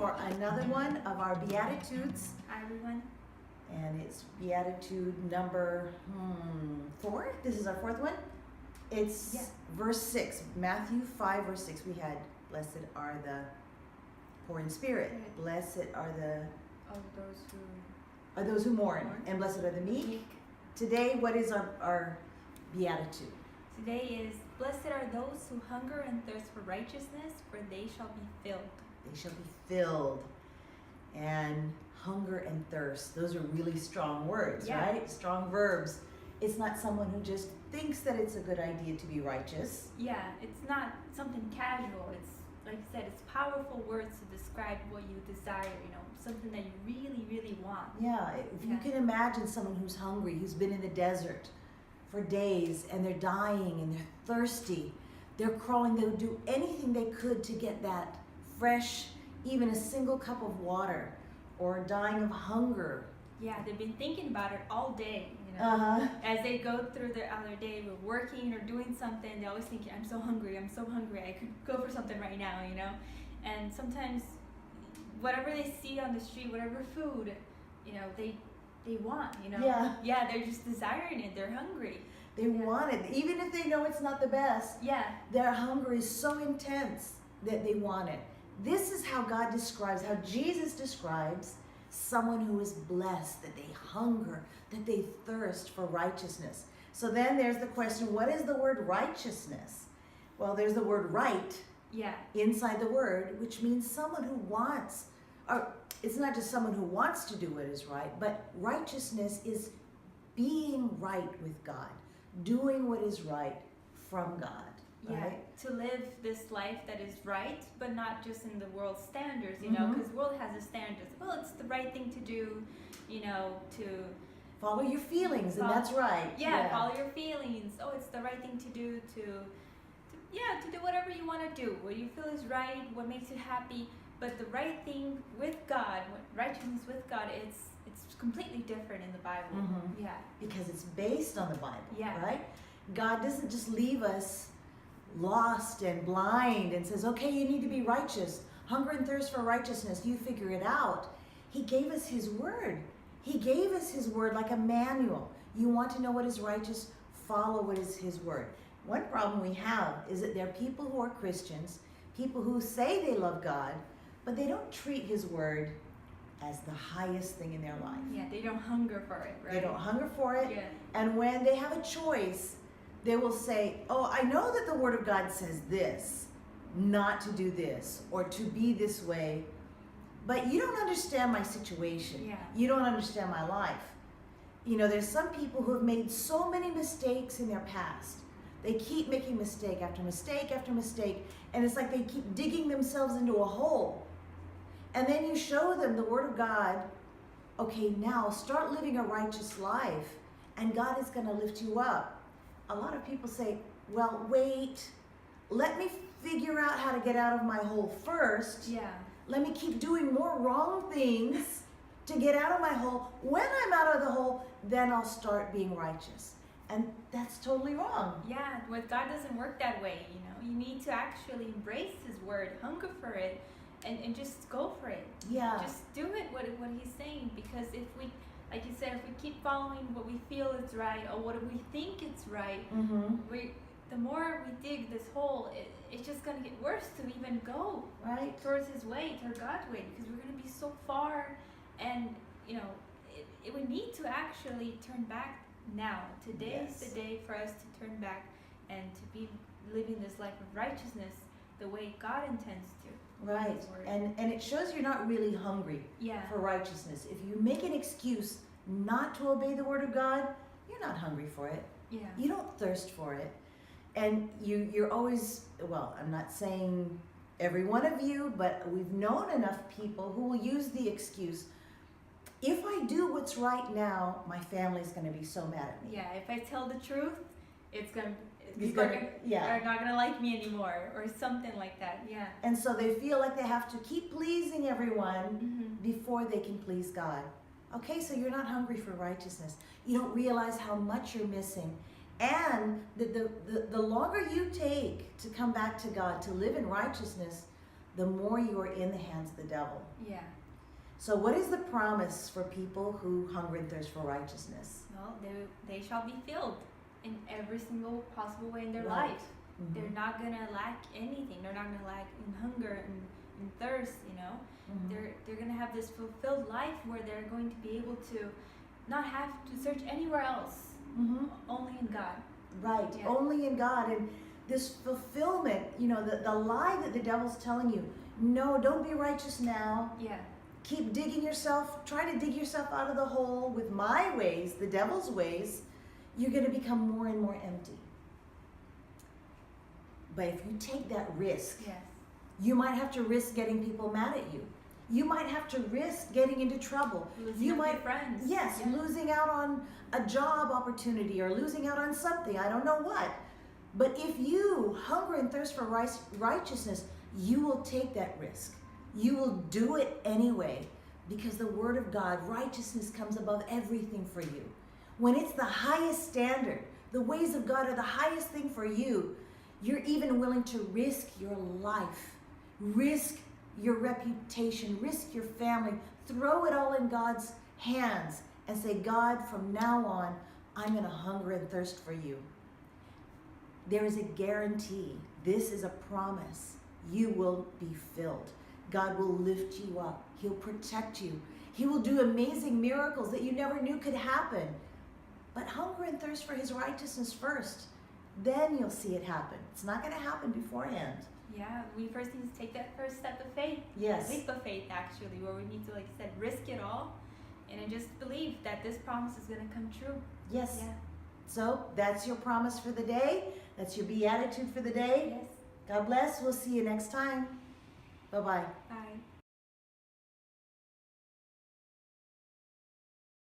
for another one of our Beatitudes. Hi, everyone. And it's Beatitude number 4. This is our 4th one. It's verse 6. Matthew 5 verse 6. We had, blessed are the poor in spirit. Right. Blessed are Those who mourn. And blessed are the meek. Today, what is our Beatitude? Today is, blessed are those who hunger and thirst for righteousness, for they shall be filled. They shall be filled. And hunger and thirst, those are really strong words, right? Strong verbs. It's not someone who just thinks that it's a good idea to be righteous. Yeah, it's not something casual. It's, like you said, it's powerful words to describe what you desire, something that you really, really want. Yeah, if you can imagine someone who's hungry, who's been in the desert for days, and they're dying and they're thirsty. They're crawling, they would do anything they could to get that fresh, even a single cup of water, or dying of hunger. Yeah, they've been thinking about it all day, As they go through their other day, we're working or doing something, they always think, I'm so hungry, I could go for something right now, And sometimes, whatever they see on the street, whatever food, they want, Yeah, they're just desiring it, they're hungry. They want it, even if they know it's not the best. Yeah. Their hunger is so intense that they want it. This is how God describes, how Jesus describes someone who is blessed, that they hunger, that they thirst for righteousness. So then there's the question, what is the word righteousness? Well, there's the word right inside the word, which means someone who wants, or it's not just someone who wants to do what is right, but righteousness is being right with God, doing what is right from God. Right? To live this life that is right, but not just in the world's standards, because the world has a standards. Well, it's the right thing to do, to follow your feelings, and that's right. Yeah, follow your feelings. Oh, it's the right thing to do to do whatever you want to do, what you feel is right, what makes you happy. But the right thing with God, righteousness with God, it's completely different in the Bible. Yeah, because it's based on the Bible. Yeah, right. God doesn't just leave us lost and blind and says, okay, you need to be righteous, hunger and thirst for righteousness, you figure it out. He gave us his word. He gave us his word like a manual. You want to know what is righteous, follow what is his word. One problem we have is that there are people who are Christians, people who say they love God, but they don't treat his word as the highest thing in their life. Yeah, they don't hunger for it, right? They don't hunger for it. Yeah. And when they have a choice, they will say, oh, I know that the word of God says this, not to do this, or to be this way, but you don't understand my situation. Yeah. You don't understand my life. There's some people who have made so many mistakes in their past. They keep making mistake after mistake after mistake, and it's like they keep digging themselves into a hole. And then you show them the word of God, okay, now start living a righteous life, and God is going to lift you up. A lot of people say, well, wait, let me figure out how to get out of my hole first. Yeah. Let me keep doing more wrong things to get out of my hole. When I'm out of the hole, then I'll start being righteous. And that's totally wrong. Yeah, with God doesn't work that way, You need to actually embrace his word, hunger for it, and just go for it. Yeah. Just do it, what he's saying, because if we, like you said, if we keep following what we feel is right, or what we think is right, the more we dig this hole, it's just going to get worse to even go towards his way, toward God's way, because we're going to be so far, and it would need to actually turn back now. Today is the day for us to turn back and to be living this life of righteousness the way God intends to. Right, and it shows you're not really hungry for righteousness. If you make an excuse not to obey the word of God, you're not hungry for it. Yeah. You don't thirst for it. And you're always, well, I'm not saying every one of you, but we've known enough people who will use the excuse, if I do what's right now, my family's going to be so mad at me. Yeah, if I tell the truth, people are not going to like me anymore, or something like that. Yeah. And so they feel like they have to keep pleasing everyone before they can please God. Okay, so you're not hungry for righteousness. You don't realize how much you're missing. And the longer you take to come back to God, to live in righteousness, the more you are in the hands of the devil. Yeah. So what is the promise for people who hunger and thirst for righteousness? Well, they shall be filled in every single possible way in their Right. life. They're not gonna lack anything. They're not gonna lack in hunger and thirst. You know, they're gonna have this fulfilled life where they're going to be able to not have to search anywhere else. Only in God. Right, Yeah. only in God. And this fulfillment, you know, the lie that the devil's telling you, no, don't be righteous now. Yeah. Keep digging yourself, try to dig yourself out of the hole with my ways, the devil's ways, you're going to become more and more empty. But if you take that risk, Yes. you might have to risk getting people mad at you. You might have to risk getting into trouble. Losing You out might, your friends. yes, Yeah. losing out on a job opportunity or losing out on something. I don't know what. But if you hunger and thirst for righteousness, you will take that risk. You will do it anyway, because the Word of God, righteousness comes above everything for you. When it's the highest standard, the ways of God are the highest thing for you, you're even willing to risk your life, risk your reputation, risk your family, throw it all in God's hands and say, God, from now on, I'm going to hunger and thirst for you. There is a guarantee. This is a promise. You will be filled. God will lift you up. He'll protect you. He will do amazing miracles that you never knew could happen. But hunger and thirst for His righteousness first. Then you'll see it happen. It's not going to happen beforehand. Yeah, we first need to take that first step of faith. Yes. Leap of faith, actually, where we need to, like you said, risk it all and then just believe that this promise is going to come true. Yes. Yeah. So that's your promise for the day. That's your beatitude for the day. Yes. God bless. We'll see you next time. Bye-bye. Bye.